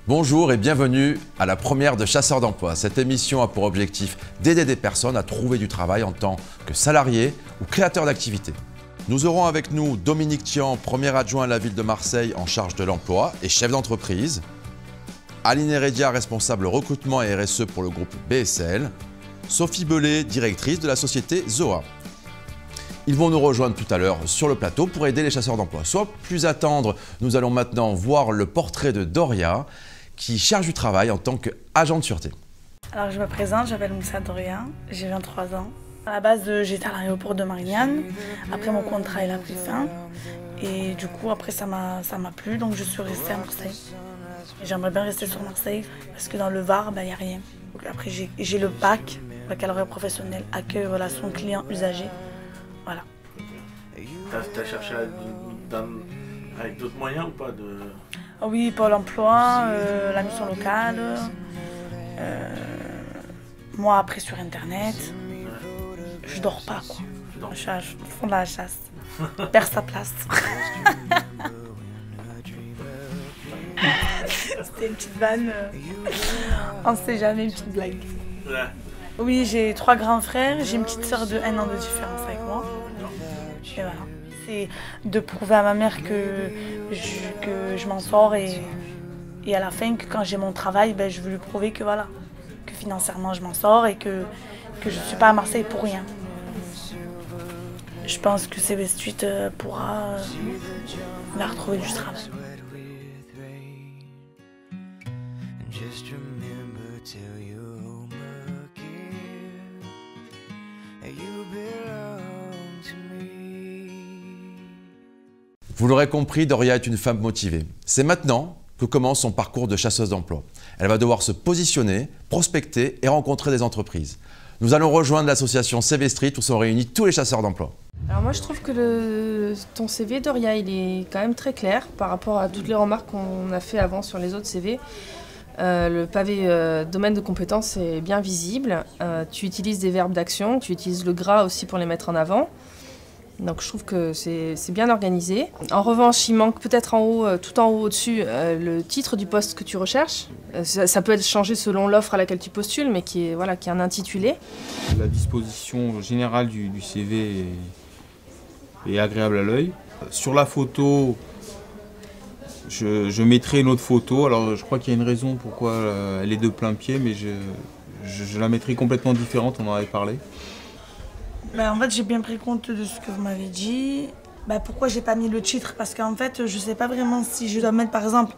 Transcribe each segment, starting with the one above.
Bonjour et bienvenue à la première de Chasseurs d'emploi. Cette émission a pour objectif d'aider des personnes à trouver du travail en tant que salariés ou créateurs d'activités. Nous aurons avec nous Dominique Tian, premier adjoint à la ville de Marseille en charge de l'emploi et chef d'entreprise. Aline Heredia, responsable recrutement et RSE pour le groupe BSL. Sophie Bellet, directrice de la société Zoa. Ils vont nous rejoindre tout à l'heure sur le plateau pour aider les chasseurs d'emploi. Sans plus attendre, nous allons maintenant voir le portrait de Doria, qui cherche du travail en tant qu'agent de sûreté. Alors je me présente, j'appelle Moussa Doria, j'ai 23 ans. À la base, j'étais à l'aéroport de Marignane. Après, mon contrat il a pris fin. Et du coup, après, ça m'a plu, donc je suis restée à Marseille. J'aimerais bien rester sur Marseille, parce que dans le Var, il n'y a rien. Donc, après, j'ai le BAC, baccalauréat professionnel, accueil, relations clients, usagers. Voilà. T'as cherché avec d'autres moyens ou pas de... Ah oui, Pôle emploi, la mission locale. Moi, après, sur Internet. Je dors pas, quoi. Je suis au fond de la chasse. Perd sa place. C'était une petite vanne. On ne sait jamais, une petite blague. Ouais. Oui, j'ai 3 grands frères. J'ai une petite sœur de 1 an de différence avec moi. Et voilà. C'est de prouver à ma mère que je m'en sors et à la fin, que quand j'ai mon travail, je veux lui prouver que voilà, que financièrement je m'en sors et que je ne suis pas à Marseille pour rien. Je pense que CV Street pourra la retrouver du travail. Vous l'aurez compris, Doria est une femme motivée. C'est maintenant que commence son parcours de chasseuse d'emploi. Elle va devoir se positionner, prospecter et rencontrer des entreprises. Nous allons rejoindre l'association CV Street où sont réunis tous les chasseurs d'emploi. Alors moi je trouve que ton CV, Doria, il est quand même très clair par rapport à toutes les remarques qu'on a fait avant sur les autres CV. Le pavé domaine de compétences est bien visible. Tu utilises des verbes d'action, tu utilises le gras aussi pour les mettre en avant. Donc je trouve que c'est bien organisé. En revanche, il manque peut-être en haut, tout en haut au-dessus, le titre du poste que tu recherches. Ça peut être changé selon l'offre à laquelle tu postules, mais qui est un intitulé. La disposition générale du CV est agréable à l'œil. Sur la photo, je mettrai une autre photo. Alors je crois qu'il y a une raison pourquoi elle est de plein pied, mais je la mettrai complètement différente, on en avait parlé. En fait, j'ai bien pris compte de ce que vous m'avez dit. Pourquoi j'ai pas mis le titre? Parce qu'en fait, je sais pas vraiment si je dois mettre par exemple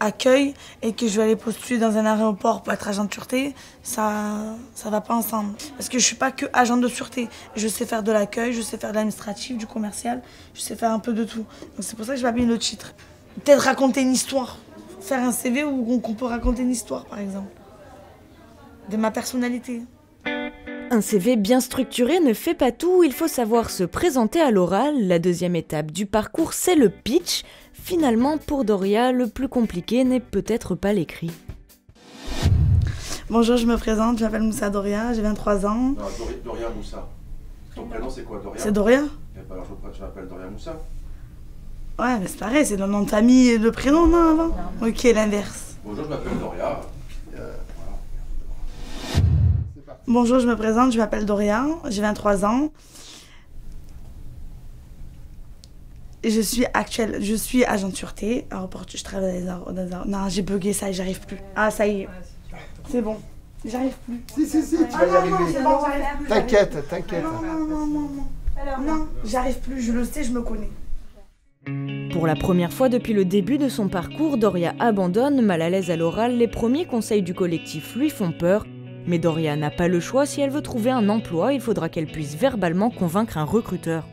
accueil et que je vais aller postuler dans un aéroport pour être agent de sûreté, ça va pas ensemble. Parce que je suis pas que agent de sûreté. Je sais faire de l'accueil, je sais faire de l'administratif, du commercial, je sais faire un peu de tout. Donc c'est pour ça que je vais pas mis le titre. Peut-être raconter une histoire. Faire un CV où on peut raconter une histoire par exemple. De ma personnalité. Un CV bien structuré ne fait pas tout, il faut savoir se présenter à l'oral. La deuxième étape du parcours, c'est le pitch. Finalement, pour Doria, le plus compliqué n'est peut-être pas l'écrit. Bonjour, je me présente, je m'appelle Moussa Doria, j'ai 23 ans. Non, Doria Moussa. Ton prénom c'est quoi, Doria? C'est Doria? Alors pourquoi tu m'appelles Doria Moussa? Ouais, mais c'est pareil, c'est le nom de famille et le prénom, non, avant? Ok, l'inverse. Bonjour, je m'appelle Doria. Bonjour, je me présente, je m'appelle Doria, j'ai 23 ans. Et je suis agent de sûreté. Je travaille dans les... Non, j'ai bugué ça et j'arrive plus. Ah, ça y est. C'est bon. J'arrive plus. Si, tu vas y arriver. T'inquiète. Non, j'arrive plus, je le sais, je me connais. Pour la première fois depuis le début de son parcours, Doria abandonne, mal à l'aise à l'oral. Les premiers conseils du collectif lui font peur. Mais Doria n'a pas le choix, si elle veut trouver un emploi, il faudra qu'elle puisse verbalement convaincre un recruteur.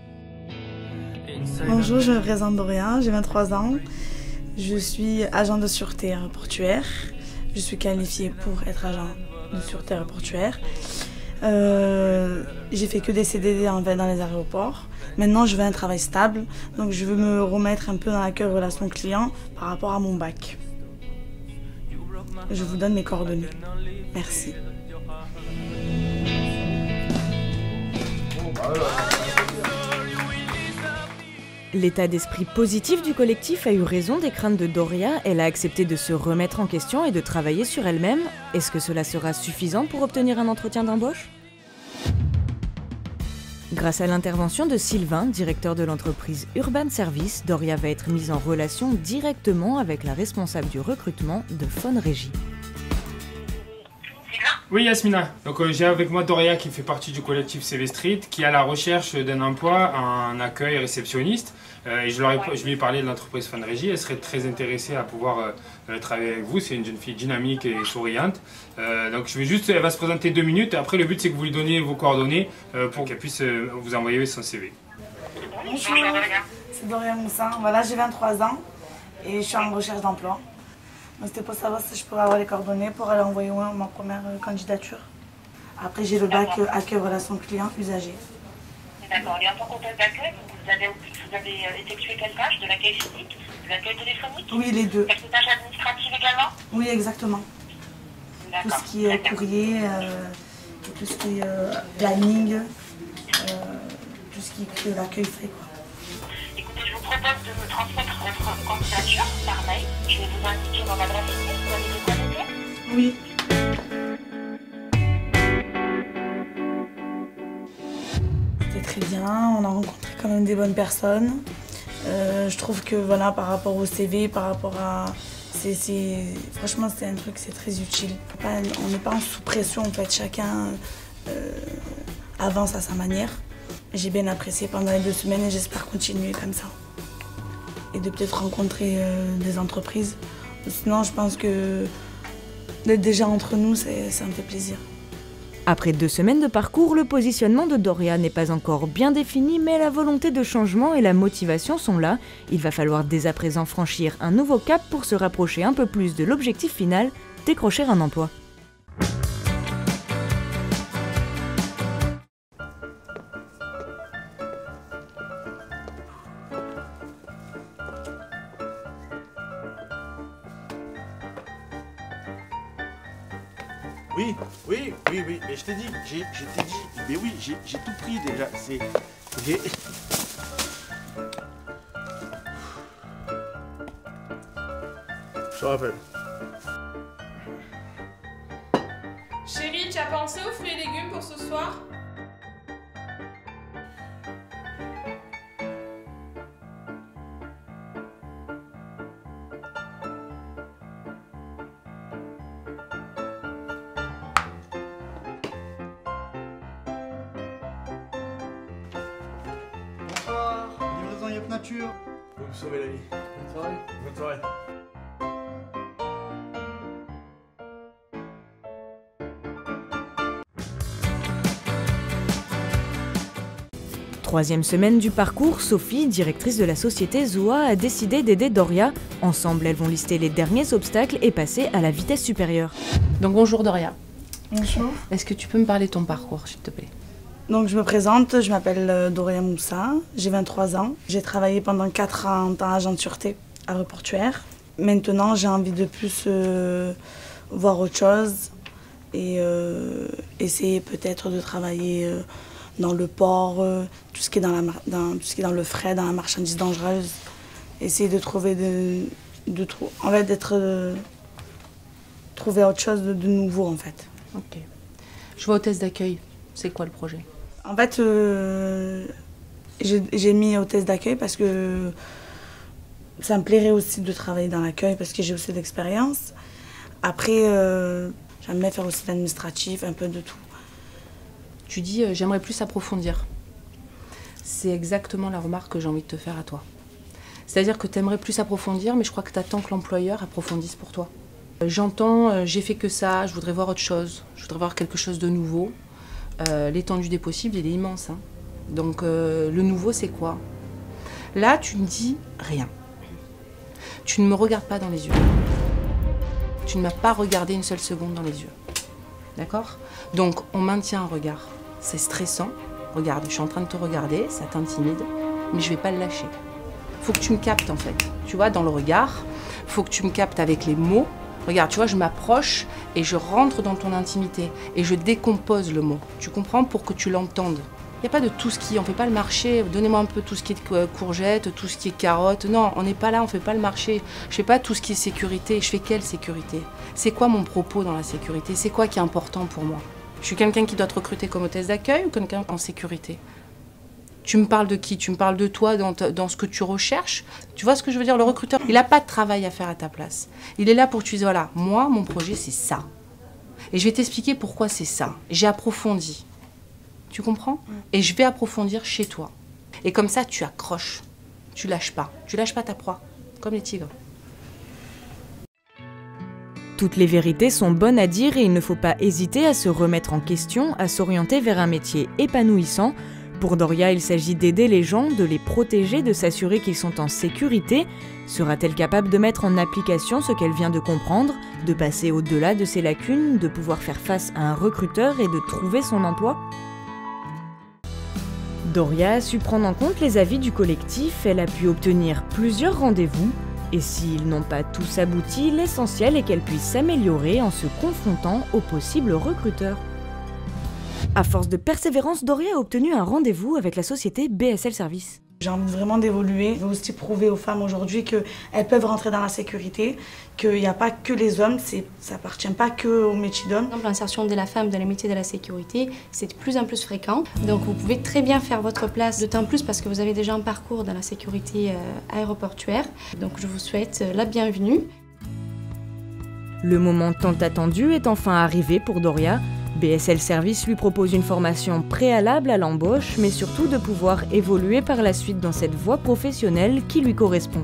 Bonjour, je me présente Doria, j'ai 23 ans. Je suis agent de sûreté aéroportuaire. Je suis qualifiée pour être agent de sûreté aéroportuaire. J'ai fait que des CDD en fait dans les aéroports. Maintenant, je veux un travail stable, donc je veux me remettre un peu dans l'accueil relation client par rapport à mon bac. Je vous donne mes coordonnées. Merci. L'état d'esprit positif du collectif a eu raison des craintes de Doria. Elle a accepté de se remettre en question et de travailler sur elle-même. Est-ce que cela sera suffisant pour obtenir un entretien d'embauche ? Grâce à l'intervention de Sylvain, directeur de l'entreprise Urban Service, Doria va être mise en relation directement avec la responsable du recrutement de Phone Régie. Oui, Yasmina. Donc j'ai avec moi Doria qui fait partie du collectif CV Street, qui est à la recherche d'un emploi en accueil réceptionniste. Et je lui ai parlé de l'entreprise Phone Régie. Elle serait très intéressée à pouvoir travailler avec vous. C'est une jeune fille dynamique et souriante. Donc elle va se présenter 2 minutes. Après, le but c'est que vous lui donniez vos coordonnées pour qu'elle puisse vous envoyer son CV. Bonjour, c'est Doria Moussin. Voilà, j'ai 23 ans et je suis en recherche d'emploi. C'était pour savoir si je pourrais avoir les coordonnées pour aller envoyer ma première candidature. Après, j'ai le bac accueil relation client usager. D'accord. Et en tant qu'hôtesse d'accueil, vous avez effectué quelle tâche? De l'accueil physique, de l'accueil téléphonique? Oui, les deux. Quelques tâches administratives également? Oui, exactement. Tout ce qui est courrier, tout ce qui est planning, tout ce qui est l'accueil fait, quoi. Écoutez, je vous propose de me transmettre votre candidature par mail. Je vais vous indiquer mon adresse email. Vous avez de quoi noter? Oui. C'était très bien, on a rencontré quand même des bonnes personnes. Je trouve que voilà, par rapport au CV, par rapport à... Franchement, c'est un truc, c'est très utile. On n'est pas en sous-pression en fait, chacun avance à sa manière. J'ai bien apprécié pendant les 2 semaines et j'espère continuer comme ça. Et de peut-être rencontrer des entreprises. Sinon, je pense que d'être déjà entre nous, ça me fait plaisir. Après 2 semaines de parcours, le positionnement de Doria n'est pas encore bien défini, mais la volonté de changement et la motivation sont là. Il va falloir dès à présent franchir un nouveau cap pour se rapprocher un peu plus de l'objectif final, décrocher un emploi. Oui, mais je t'ai dit, mais oui, j'ai tout pris déjà, Je te rappelle. Chérie, tu as pensé aux fruits et légumes pour ce soir? Bonsoir, livraison Yop Nature. Vous me sauvez la vie. Bonne soirée. Bonne soirée. Troisième semaine du parcours, Sophie, directrice de la société Zoa, a décidé d'aider Doria. Ensemble, elles vont lister les derniers obstacles et passer à la vitesse supérieure. Donc bonjour Doria. Bonjour. Est-ce que tu peux me parler de ton parcours, s'il te plaît? Donc je me présente, je m'appelle Doria Moussin, j'ai 23 ans. J'ai travaillé pendant 4 ans en tant qu'agent de sûreté aéroportuaire. Maintenant, j'ai envie de plus voir autre chose et essayer peut-être de travailler dans le port, tout ce qui est tout ce qui est dans le fret, dans la marchandise dangereuse. Essayer de trouver trouver autre chose de nouveau en fait. Ok. Je vois hôtesse d'accueil. C'est quoi le projet? En fait, j'ai mis hôtesse d'accueil parce que ça me plairait aussi de travailler dans l'accueil parce que j'ai aussi de l'expérience. Après, j'aime bien faire aussi de l'administratif, un peu de tout. Tu dis j'aimerais plus approfondir. C'est exactement la remarque que j'ai envie de te faire à toi. C'est-à-dire que tu aimerais plus approfondir, mais je crois que tu attends que l'employeur approfondisse pour toi. J'entends, j'ai fait que ça, je voudrais voir autre chose, je voudrais voir quelque chose de nouveau. L'étendue des possibles, il est immense. Hein. Donc le nouveau, c'est quoi? Là, tu ne dis rien. Tu ne me regardes pas dans les yeux. Tu ne m'as pas regardé une seule seconde dans les yeux. D'accord? Donc, on maintient un regard. C'est stressant. Regarde, je suis en train de te regarder, ça t'intimide, mais je vais pas le lâcher. Faut que tu me captes, en fait. Tu vois, dans le regard, faut que tu me captes avec les mots. Regarde, tu vois, je m'approche et je rentre dans ton intimité et je décompose le mot. Tu comprends? Pour que tu l'entendes. Il n'y a pas de tout ce qui, on ne fait pas le marché, donnez-moi un peu tout ce qui est courgettes, tout ce qui est carottes. Non, on n'est pas là, on ne fait pas le marché. Je ne fais pas tout ce qui est sécurité. Je fais quelle sécurité? C'est quoi mon propos dans la sécurité? C'est quoi qui est important pour moi? Je suis quelqu'un qui doit te recruter comme hôtesse d'accueil ou quelqu'un en sécurité? Tu me parles de qui? Tu me parles de toi dans ce que tu recherches? Tu vois ce que je veux dire? Le recruteur, il n'a pas de travail à faire à ta place. Il est là pour que tu dises, voilà, moi, mon projet, c'est ça. Et je vais t'expliquer pourquoi c'est ça. J'ai approfondi. Tu comprends? Et je vais approfondir chez toi. Et comme ça, tu accroches. Tu lâches pas. Tu lâches pas ta proie, comme les tigres. Toutes les vérités sont bonnes à dire et il ne faut pas hésiter à se remettre en question, à s'orienter vers un métier épanouissant. Pour Doria, il s'agit d'aider les gens, de les protéger, de s'assurer qu'ils sont en sécurité. Sera-t-elle capable de mettre en application ce qu'elle vient de comprendre, de passer au-delà de ses lacunes, de pouvoir faire face à un recruteur et de trouver son emploi ? Doria a su prendre en compte les avis du collectif, elle a pu obtenir plusieurs rendez-vous. Et s'ils n'ont pas tous abouti, l'essentiel est qu'elle puisse s'améliorer en se confrontant aux possibles recruteurs. À force de persévérance, Doria a obtenu un rendez-vous avec la société BSL Service. J'ai envie vraiment d'évoluer. Je veux aussi prouver aux femmes aujourd'hui qu'elles peuvent rentrer dans la sécurité, qu'il n'y a pas que les hommes, ça n'appartient pas que au métier d'homme. L'insertion de la femme dans les métiers de la sécurité, c'est de plus en plus fréquent. Donc vous pouvez très bien faire votre place, d'autant plus parce que vous avez déjà un parcours dans la sécurité aéroportuaire. Donc je vous souhaite la bienvenue. Le moment tant attendu est enfin arrivé pour Doria. BSL Service lui propose une formation préalable à l'embauche, mais surtout de pouvoir évoluer par la suite dans cette voie professionnelle qui lui correspond.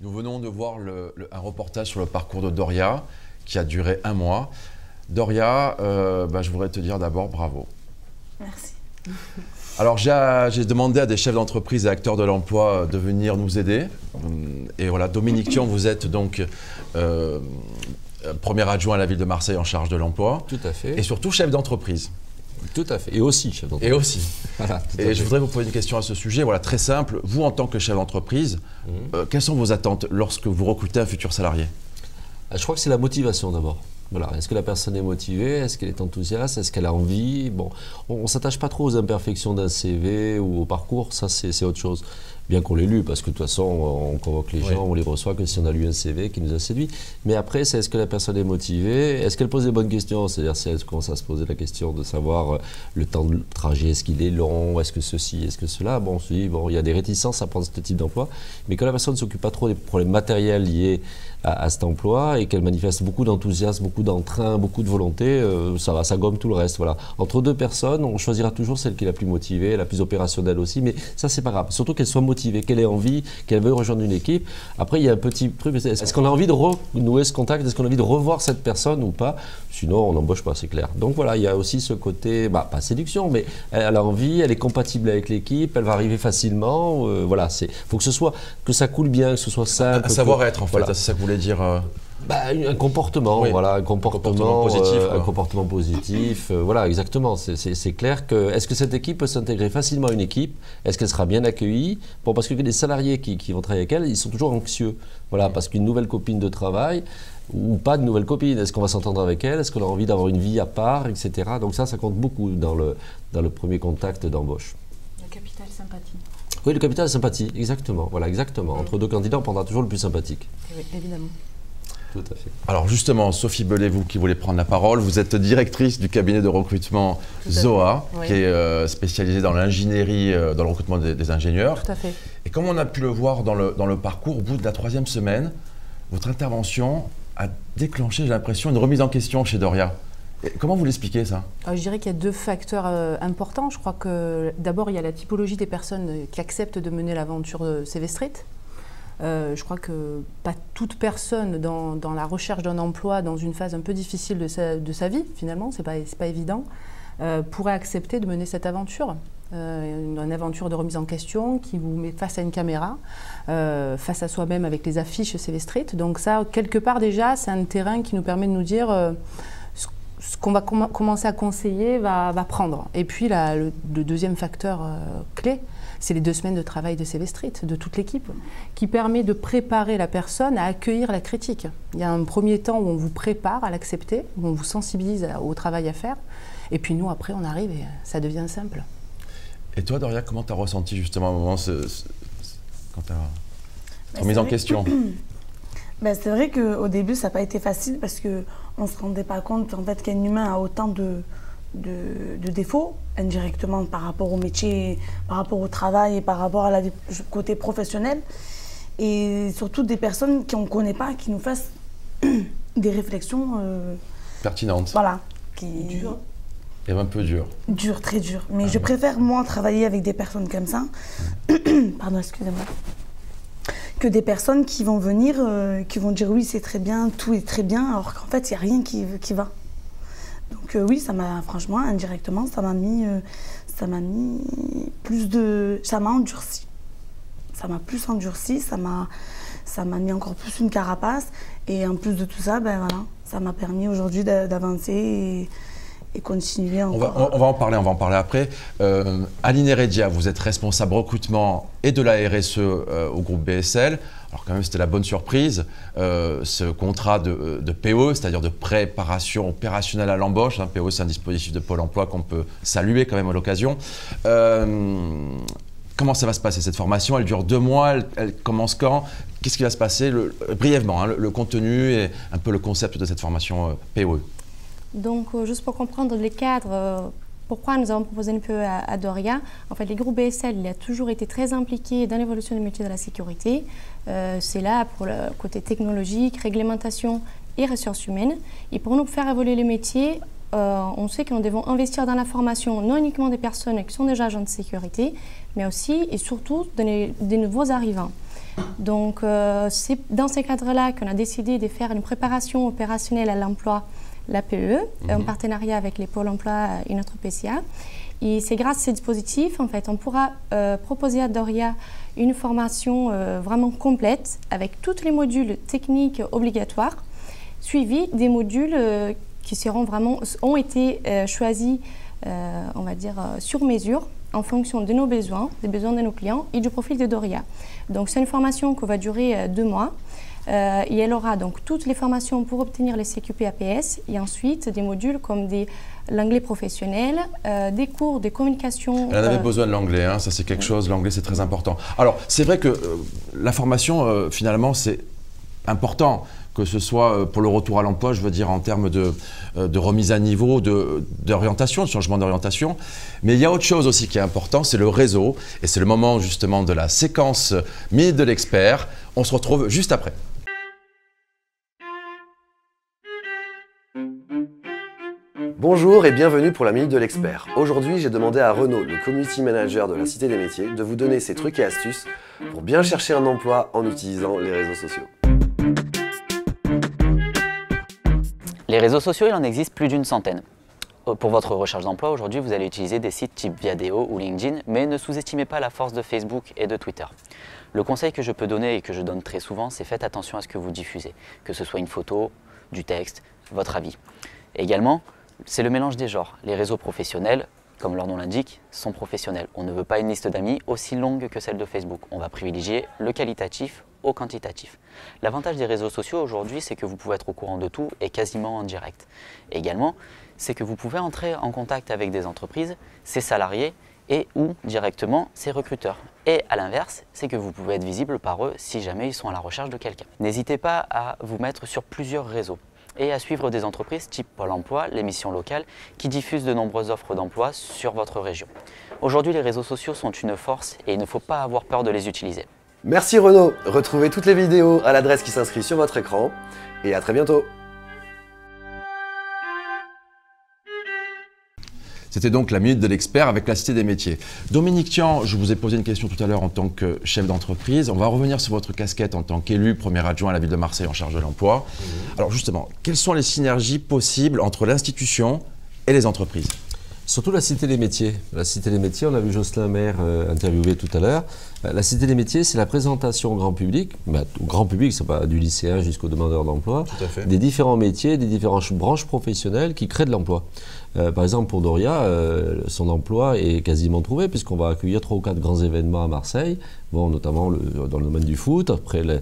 Nous venons de voir un reportage sur le parcours de Doria qui a duré 1 mois. Doria, je voudrais te dire d'abord bravo. Merci. Alors j'ai demandé à des chefs d'entreprise et acteurs de l'emploi de venir nous aider. Et voilà, Dominique Thion, vous êtes donc premier adjoint à la ville de Marseille en charge de l'emploi. Tout à fait. Et surtout chef d'entreprise. Tout à fait. Et aussi chef d'entreprise. Et aussi. Voilà, et je voudrais vous poser une question à ce sujet, voilà, très simple. Vous, en tant que chef d'entreprise, quelles sont vos attentes lorsque vous recrutez un futur salarié? Je crois que c'est la motivation d'abord. Voilà. Est-ce que la personne est motivée? Est-ce qu'elle est enthousiaste? Est-ce qu'elle a envie? Bon, on ne s'attache pas trop aux imperfections d'un CV ou au parcours, ça c'est autre chose. Bien qu'on l'ait lu, parce que de toute façon, on convoque les gens, on les reçoit que si on a lu un CV qui nous a séduit. Mais après, c'est est-ce que la personne est motivée? Est-ce qu'elle pose les bonnes questions? C'est-à-dire si elle commence à se poser la question de savoir le temps de trajet, est-ce qu'il est long? Est-ce que ceci? Est-ce que cela? Bon, on se dit, bon, il y a des réticences à prendre ce type d'emploi. Mais quand la personne ne s'occupe pas trop des problèmes matériels liés à cet emploi et qu'elle manifeste beaucoup d'enthousiasme, beaucoup d'entrain, beaucoup de volonté, ça va, ça gomme tout le reste. Voilà. Entre deux personnes, on choisira toujours celle qui est la plus motivée, la plus opérationnelle aussi, mais ça c'est pas grave. Surtout qu'elle soit motivée, qu'elle ait envie, qu'elle veuille rejoindre une équipe. Après il y a un petit truc, est-ce qu'on a envie de renouer ce contact, est-ce qu'on a envie de revoir cette personne ou pas? Sinon on n'embauche pas, c'est clair. Donc voilà, il y a aussi ce côté, pas séduction, mais elle a envie, elle est compatible avec l'équipe, elle va arriver facilement. Voilà, faut que ce soit, que ça coule bien, que ce soit simple. Un savoir-être en fait, voilà. c'est ça que vous voulez dire un comportement, oui. Voilà, un comportement positif. Un comportement positif, voilà, exactement. C'est clair que, est-ce que cette équipe peut s'intégrer facilement à une équipe? Est-ce qu'elle sera bien accueillie? Bon, parce que les salariés qui vont travailler avec elle, ils sont toujours anxieux. Voilà, parce qu'une nouvelle copine de travail, ou pas de nouvelle copine, est-ce qu'on va s'entendre avec elle? Est-ce qu'on a envie d'avoir une vie à part, etc. Donc ça compte beaucoup dans le premier contact d'embauche. Le capital sympathie. Oui, le capital sympathie, exactement. Voilà, exactement. Entre deux candidats, on prendra toujours le plus sympathique. Oui, évidemment. Tout à fait. Alors justement, Sophie Belay, vous qui voulez prendre la parole, vous êtes directrice du cabinet de recrutement Zoa, oui. qui est spécialisé dans l'ingénierie, dans le recrutement des ingénieurs. Tout à fait. Et comme on a pu le voir dans le parcours, au bout de la 3e semaine, votre intervention a déclenché, j'ai l'impression, une remise en question chez Doria. Et comment vous l'expliquez ça? Je dirais qu'il y a 2 facteurs importants. Je crois que d'abord, il y a la typologie des personnes qui acceptent de mener l'aventure CV Street. Je crois que pas toute personne dans la recherche d'un emploi, dans une phase un peu difficile de sa vie, finalement, c'est pas évident, pourrait accepter de mener cette aventure. Une aventure de remise en question qui vous met face à une caméra, face à soi-même avec les affiches CV Street. Donc ça, quelque part déjà, c'est un terrain qui nous permet de nous dire ce qu'on va commencer à conseiller va prendre. Et puis le deuxième facteur clé, c'est les 2 semaines de travail de CV Street, de toute l'équipe, qui permet de préparer la personne à accueillir la critique. Il y a un premier temps où on vous prépare à l'accepter, où on vous sensibilise au travail à faire, et puis nous, après, on arrive et ça devient simple. Et toi, Doria, comment tu as ressenti justement à un moment quand tu as remis en question? C'est vrai qu'au début, ça n'a pas été facile parce qu'on ne se rendait pas compte en fait, qu'un humain a autant de défauts indirectement par rapport au métier, par rapport au travail et par rapport à la côté professionnel. Et surtout des personnes qu'on ne connaît pas, qui nous fassent des réflexions pertinentes. Voilà. Dures. Et un peu dur. Dur, très dur. Mais je préfère, moi, travailler avec des personnes comme ça. Pardon, excusez-moi. Que des personnes qui vont venir, qui vont dire oui, c'est très bien, tout est très bien, alors qu'en fait, il n'y a rien qui va. Donc oui, ça m'a, franchement, indirectement, ça m'a mis plus de... Ça m'a endurci. Ça m'a plus endurci, ça m'a mis encore plus une carapace. Et en plus de tout ça, voilà, ça m'a permis aujourd'hui d'avancer et continuer encore. On va en parler après. Aline Heredia, vous êtes responsable recrutement et de la RSE au groupe BSL. Alors quand même, c'était la bonne surprise, ce contrat de PE, c'est-à-dire de préparation opérationnelle à l'embauche. PE, c'est un dispositif de Pôle emploi qu'on peut saluer quand même à l'occasion. Comment ça va se passer cette formation? Elle dure 2 mois, elle commence quand? Qu'est-ce qui va se passer brièvement, le contenu et un peu le concept de cette formation PE? Donc, juste pour comprendre les cadres, pourquoi nous avons proposé une PE à Doria. En fait, les groupes BSL, il a toujours été très impliqué dans l'évolution du métier de la sécurité. C'est là pour le côté technologique, réglementation et ressources humaines. Et pour nous faire évoluer les métiers, on sait que nous devons investir dans la formation, non uniquement des personnes qui sont déjà agents de sécurité, mais aussi et surtout des nouveaux arrivants. Donc, c'est dans ces cadres-là qu'on a décidé de faire une préparation opérationnelle à l'emploi, la PE, en partenariat avec les pôles emploi et notre PCA. Et c'est grâce à ces dispositifs, en fait, on pourra proposer à Doria une formation vraiment complète avec tous les modules techniques obligatoires, suivis des modules qui ont été choisis, on va dire, sur mesure, en fonction de nos besoins, des besoins de nos clients et du profil de Doria. Donc c'est une formation qui va durer 2 mois. Et elle aura donc toutes les formations pour obtenir les CQP APS et ensuite des modules comme l'anglais professionnel, des cours de communication. Elle en avait besoin de l'anglais, hein, ça c'est quelque chose, l'anglais c'est très important. Alors c'est vrai que la formation finalement c'est important, que ce soit pour le retour à l'emploi, je veux dire en termes de remise à niveau, d'orientation, de changement d'orientation. Mais il y a autre chose aussi qui est important, c'est le réseau. Et c'est le moment justement de la séquence Minute de l'expert. On se retrouve juste après. Bonjour et bienvenue pour la Minute de l'Expert. Aujourd'hui, j'ai demandé à Renaud, le Community Manager de la Cité des Métiers, de vous donner ses trucs et astuces pour bien chercher un emploi en utilisant les réseaux sociaux. Les réseaux sociaux, il en existe plus d'une centaine. Pour votre recherche d'emploi, aujourd'hui, vous allez utiliser des sites type Viadeo ou LinkedIn, mais ne sous-estimez pas la force de Facebook et de Twitter. Le conseil que je peux donner et que je donne très souvent, c'est faites attention à ce que vous diffusez, que ce soit une photo, du texte, votre avis. Également, c'est le mélange des genres. Les réseaux professionnels, comme leur nom l'indique, sont professionnels. On ne veut pas une liste d'amis aussi longue que celle de Facebook. On va privilégier le qualitatif au quantitatif. L'avantage des réseaux sociaux aujourd'hui, c'est que vous pouvez être au courant de tout et quasiment en direct. Également, c'est que vous pouvez entrer en contact avec des entreprises, ses salariés et ou directement ses recruteurs. Et à l'inverse, c'est que vous pouvez être visible par eux si jamais ils sont à la recherche de quelqu'un. N'hésitez pas à vous mettre sur plusieurs réseaux et à suivre des entreprises type Pôle emploi, les missions locales, qui diffusent de nombreuses offres d'emploi sur votre région. Aujourd'hui, les réseaux sociaux sont une force et il ne faut pas avoir peur de les utiliser. Merci Renaud. Retrouvez toutes les vidéos à l'adresse qui s'inscrit sur votre écran et à très bientôt. C'était donc la Minute de l'expert avec la Cité des Métiers. Dominique Tian, je vous ai posé une question tout à l'heure en tant que chef d'entreprise. On va revenir sur votre casquette en tant qu'élu, premier adjoint à la ville de Marseille en charge de l'emploi. Alors justement, quelles sont les synergies possibles entre l'institution et les entreprises? Surtout la Cité des Métiers. La Cité des Métiers, on a vu Jocelyn Maire interviewé tout à l'heure. La Cité des Métiers, c'est la présentation au grand public, c'est pas du lycéen jusqu'au demandeur d'emploi, des différents métiers, des différentes branches professionnelles qui créent de l'emploi. Par exemple, pour Doria, son emploi est quasiment trouvé puisqu'on va accueillir 3 ou 4 grands événements à Marseille, bon, notamment dans le domaine du foot, après la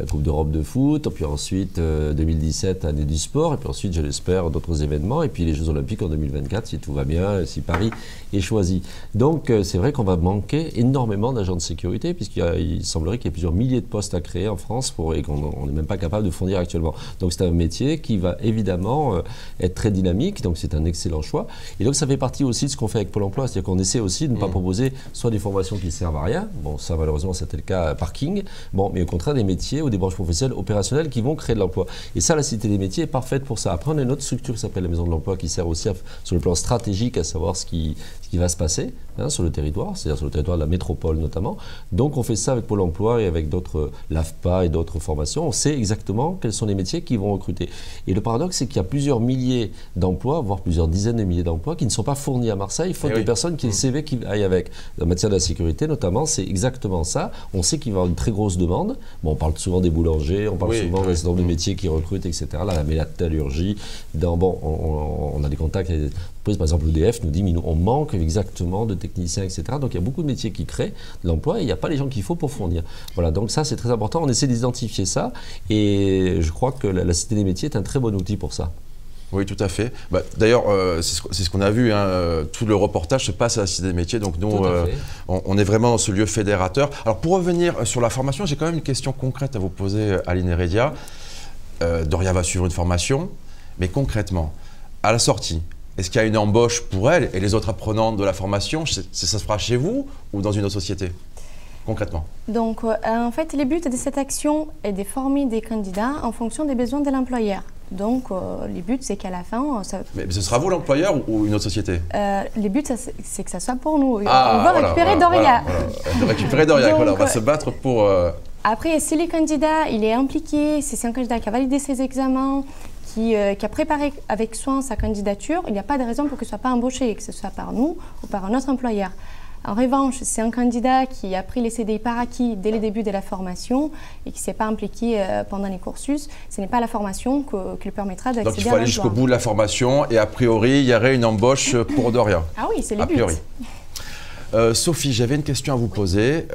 Coupe d'Europe de foot, puis ensuite 2017, année du sport, et puis ensuite, je l'espère, d'autres événements, et puis les Jeux Olympiques en 2024, si tout va bien, si Paris est choisi. Donc, c'est vrai qu'on va manquer énormément d'agents de sécurité, puisqu'il semblerait qu'il y ait plusieurs milliers de postes à créer en France et qu'on n'est même pas capable de fournir actuellement. Donc, c'est un métier qui va évidemment être très dynamique, donc c'est un excellent choix. Et donc, ça fait partie aussi de ce qu'on fait avec Pôle emploi, c'est-à-dire qu'on essaie aussi de ne pas proposer soit des formations qui ne servent à rien, bon, ça malheureusement c'était le cas à Parking, bon, mais au contraire des métiers ou des branches professionnelles opérationnelles qui vont créer de l'emploi. Et ça, la Cité des métiers est parfaite pour ça. Après, on a une autre structure qui s'appelle la Maison de l'Emploi qui sert aussi sur le plan stratégique à savoir ce qui va se passer sur le territoire, c'est-à-dire sur le territoire de la métropole notamment. Donc on fait ça avec Pôle emploi et avec d'autres, l'AFPA et d'autres formations. On sait exactement quels sont les métiers qui vont recruter. Et le paradoxe, c'est qu'il y a plusieurs milliers d'emplois, voire plusieurs dizaines de milliers d'emplois qui ne sont pas fournis à Marseille, faute de personnes qui aient le CV qui aillent avec. En matière de la sécurité notamment, c'est exactement ça. On sait qu'il va y avoir une très grosse demande. Bon, on parle souvent des boulangers, on parle souvent d'un certain nombre de métiers qui recrutent, etc. Là, la métallurgie, on a des contacts avec par exemple, l'EDF nous dit mais nous, on manque exactement de techniciens, etc. Donc il y a beaucoup de métiers qui créent de l'emploi et il n'y a pas les gens qu'il faut pour fournir. Voilà, donc ça c'est très important. On essaie d'identifier ça et je crois que la Cité des métiers est un très bon outil pour ça. Oui, tout à fait. Bah, d'ailleurs, c'est ce qu'on a vu, tout le reportage se passe à la Cité des métiers, donc nous, on est vraiment dans ce lieu fédérateur. Alors pour revenir sur la formation, j'ai quand même une question concrète à vous poser, Aline Heredia. Doria va suivre une formation, mais concrètement, à la sortie, est-ce qu'il y a une embauche pour elle et les autres apprenants de la formation? Ça se fera chez vous ou dans une autre société, concrètement? Donc, en fait, le but de cette action est de former des candidats en fonction des besoins de l'employeur. Donc, le but, c'est qu'à la fin... Mais ce sera vous l'employeur ou une autre société? Le but, c'est que ça soit pour nous. On va récupérer Doria. De récupérer Doria, donc, on va se battre pour... Après, si le candidat il est impliqué, si c'est un candidat qui a validé ses examens, qui a préparé avec soin sa candidature, il n'y a pas de raison pour qu'il ne soit pas embauché, que ce soit par nous ou par un autre employeur. En revanche, c'est un candidat qui a pris les CDI par acquis dès le début de la formation et qui ne s'est pas impliqué pendant les cursus, ce n'est pas la formation qui lui permettra d'accéder à l'emploi. Donc il faut aller jusqu'au bout de la formation et a priori, il y aurait une embauche pour Doria. Ah oui, c'est le but. Sophie, j'avais une question à vous poser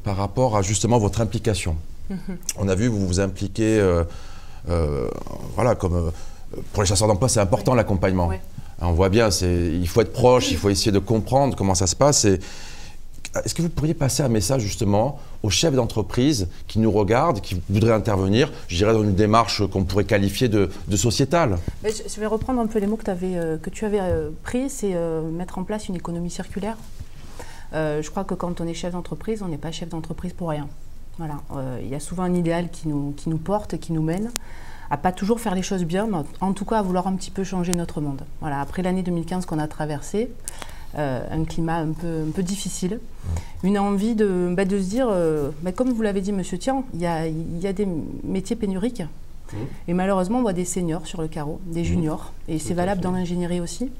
par rapport à justement votre implication. On a vu que vous vous impliquez... voilà, comme pour les chasseurs d'emploi, c'est important l'accompagnement. Ouais. On voit bien, il faut être proche, il faut essayer de comprendre comment ça se passe. Est-ce que vous pourriez passer un message justement aux chefs d'entreprise qui nous regardent, qui voudraient intervenir, je dirais dans une démarche qu'on pourrait qualifier de sociétale? Je vais reprendre un peu les mots que tu avais pris, c'est mettre en place une économie circulaire. Je crois que quand on est chef d'entreprise, on n'est pas chef d'entreprise pour rien. Voilà, y a souvent un idéal qui nous porte, qui nous mène à pas toujours faire les choses bien, mais en tout cas à vouloir un petit peu changer notre monde. Voilà, après l'année 2015 qu'on a traversée, un climat un peu difficile, une envie de se dire, comme vous l'avez dit Monsieur Tian, il y a des métiers pénuriques et malheureusement on voit des seniors sur le carreau, des juniors, et c'est valable dans l'ingénierie aussi.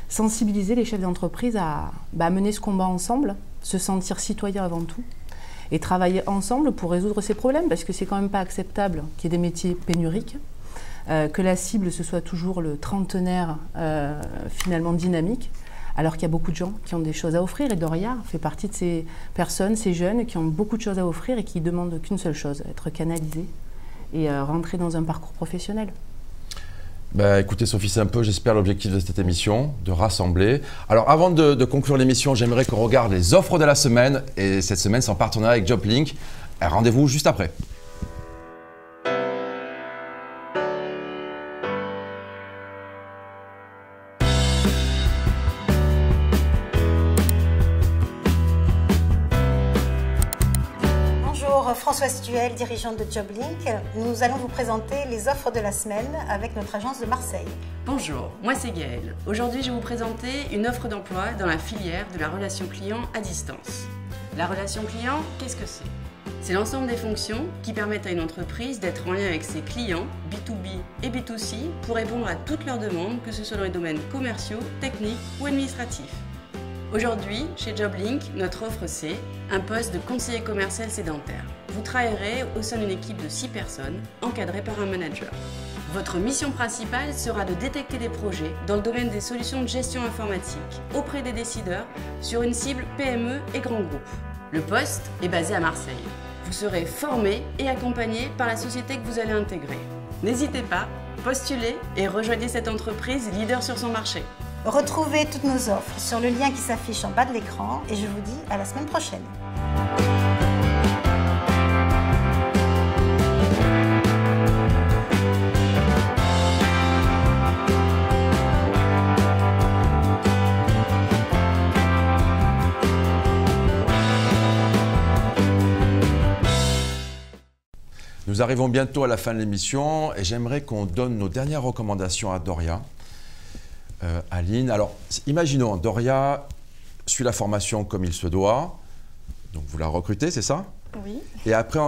Sensibiliser les chefs d'entreprise à mener ce combat ensemble, se sentir citoyen avant tout, et travailler ensemble pour résoudre ces problèmes, parce que c'est quand même pas acceptable qu'il y ait des métiers pénuriques, que la cible ce soit toujours le trentenaire finalement dynamique, alors qu'il y a beaucoup de gens qui ont des choses à offrir, et Doria fait partie de ces personnes, ces jeunes qui ont beaucoup de choses à offrir et qui demandent qu'une seule chose, être canalisés et rentrer dans un parcours professionnel. Bah, écoutez Sophie, c'est un peu, j'espère, l'objectif de cette émission, de rassembler. Alors avant de conclure l'émission, j'aimerais qu'on regarde les offres de la semaine. Et cette semaine, c'est en partenariat avec JobLink. Rendez-vous juste après. Françoise Tuel, dirigeante de JobLink. Nous allons vous présenter les offres de la semaine avec notre agence de Marseille. Bonjour, moi c'est Gaëlle. Aujourd'hui, je vais vous présenter une offre d'emploi dans la filière de la relation client à distance. La relation client, qu'est-ce que c'est? C'est l'ensemble des fonctions qui permettent à une entreprise d'être en lien avec ses clients, B2B et B2C, pour répondre à toutes leurs demandes, que ce soit dans les domaines commerciaux, techniques ou administratifs. Aujourd'hui, chez JobLink, notre offre c'est un poste de conseiller commercial sédentaire. Vous travaillerez au sein d'une équipe de 6 personnes, encadrées par un manager. Votre mission principale sera de détecter des projets dans le domaine des solutions de gestion informatique auprès des décideurs sur une cible PME et grands groupes. Le poste est basé à Marseille. Vous serez formé et accompagné par la société que vous allez intégrer. N'hésitez pas, postulez et rejoignez cette entreprise leader sur son marché. Retrouvez toutes nos offres sur le lien qui s'affiche en bas de l'écran et je vous dis à la semaine prochaine. Nous arrivons bientôt à la fin de l'émission et j'aimerais qu'on donne nos dernières recommandations à Doria. Aline, alors imaginons, Doria suit la formation comme il se doit, donc vous la recrutez, c'est ça? Oui. Et après,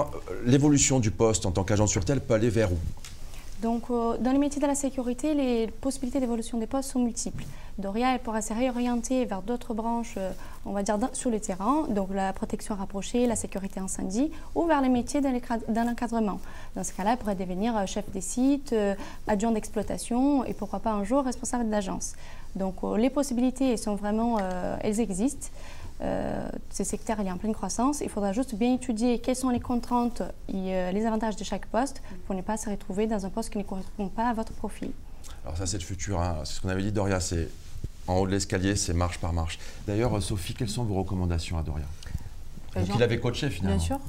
l'évolution du poste en tant qu'agent de sûreté, elle peut aller vers où? Donc, dans les métiers de la sécurité, les possibilités d'évolution des postes sont multiples. Doria, elle pourra se réorienter vers d'autres branches, on va dire, sur le terrain, donc la protection rapprochée, la sécurité incendie, ou vers les métiers dans l'encadrement. Dans ce cas-là, elle pourrait devenir chef des sites, adjoint d'exploitation et pourquoi pas un jour responsable d'agence. Donc, les possibilités sont vraiment, elles existent. Ce secteur est en pleine croissance. Il faudra juste bien étudier quelles sont les contraintes et les avantages de chaque poste pour ne pas se retrouver dans un poste qui ne correspond pas à votre profil. Alors ça c'est le futur, hein. C'est ce qu'on avait dit Doria, c'est en haut de l'escalier, c'est marche par marche. D'ailleurs Sophie, quelles sont vos recommandations à Doria? Donc il avait coaché finalement. Bien sûr.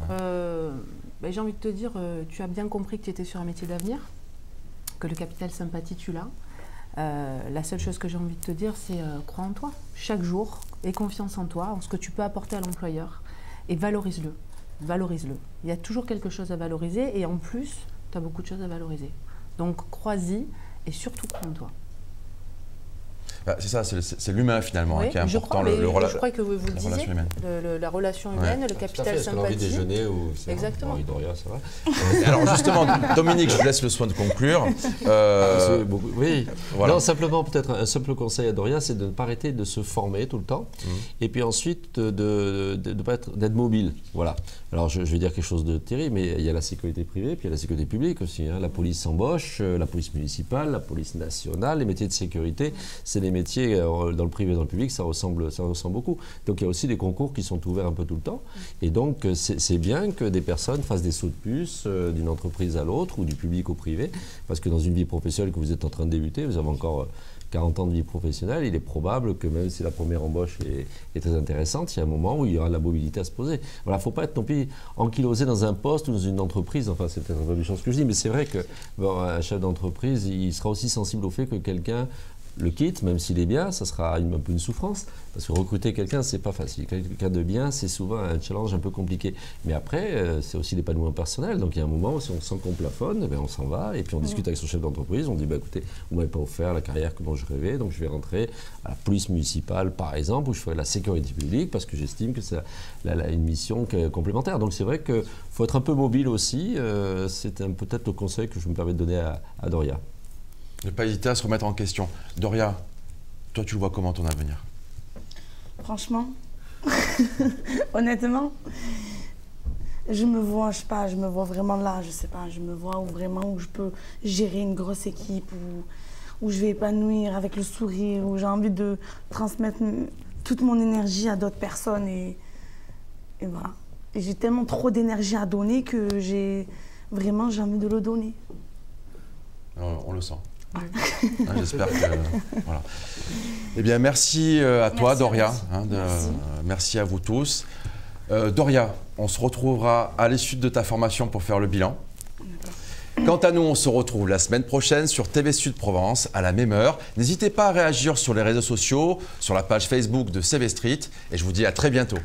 Ouais. J'ai envie de te dire, tu as bien compris que tu étais sur un métier d'avenir, que le capital sympathie tu l'as. La seule chose que j'ai envie de te dire, c'est crois en toi. Chaque jour, aie confiance en toi, en ce que tu peux apporter à l'employeur et valorise-le. Valorise-le. Il y a toujours quelque chose à valoriser et en plus, tu as beaucoup de choses à valoriser. Donc, crois-y et surtout crois en toi. Bah, c'est ça, c'est l'humain finalement, oui, hein, qui est important. Je crois que vous le disiez, la relation humaine, le capital sympathie. Déjeuner ou exactement. Bon, Doria, ça va. Alors justement, Dominique, je vous laisse le soin de conclure. Oui, voilà. Non, simplement peut-être un simple conseil à Doria, c'est de ne pas arrêter de se former tout le temps, et puis ensuite d'être mobile. Voilà. Alors je vais dire quelque chose de terrible, mais il y a la sécurité privée, puis il y a la sécurité publique aussi. Hein. La police embauche, la police municipale, la police nationale, les métiers de sécurité, c'est des métiers dans le privé et dans le public, ça ressemble beaucoup. Donc il y a aussi des concours qui sont ouverts un peu tout le temps. Et donc c'est bien que des personnes fassent des sauts de puce d'une entreprise à l'autre ou du public au privé, parce que dans une vie professionnelle que vous êtes en train de débuter, vous avez encore 40 ans de vie professionnelle, il est probable que même si la première embauche est très intéressante, il y a un moment où il y aura de la mobilité à se poser. Voilà, il ne faut pas être non plus ankylosé dans un poste ou dans une entreprise. Enfin, c'est peut-être un peu méchant ce que je dis, mais c'est vrai que un chef d'entreprise, il sera aussi sensible au fait que quelqu'un le quitte, même s'il est bien, ça sera un peu une souffrance, parce que recruter quelqu'un, c'est pas facile. Quelqu'un de bien, c'est souvent un challenge un peu compliqué. Mais après, c'est aussi l'épanouissement personnel. Donc il y a un moment où si on sent qu'on plafonne, on s'en va, et puis on discute avec son chef d'entreprise, on dit, écoutez, vous ne m'avez pas offert la carrière dont je rêvais, donc je vais rentrer à la police municipale, par exemple, où je ferai la sécurité publique, parce que j'estime que c'est une mission complémentaire. Donc c'est vrai qu'il faut être un peu mobile aussi. C'est peut-être le conseil que je me permets de donner à Doria. Ne pas hésiter à se remettre en question. Doria, toi tu le vois comment ton avenir? Franchement, honnêtement, je me vois, je sais pas, je me vois vraiment là, je sais pas, je me vois où je peux gérer une grosse équipe, où je vais épanouir avec le sourire, où j'ai envie de transmettre toute mon énergie à d'autres personnes et voilà. Et j'ai tellement trop d'énergie à donner que j'ai envie de le donner. On le sent. J'espère que... Voilà. Eh bien, merci à toi, Doria. Merci à vous tous. Doria, on se retrouvera à l'issue de ta formation pour faire le bilan. Quant à nous, on se retrouve la semaine prochaine sur TV Sud Provence à la même heure. N'hésitez pas à réagir sur les réseaux sociaux, sur la page Facebook de CV Street et je vous dis à très bientôt.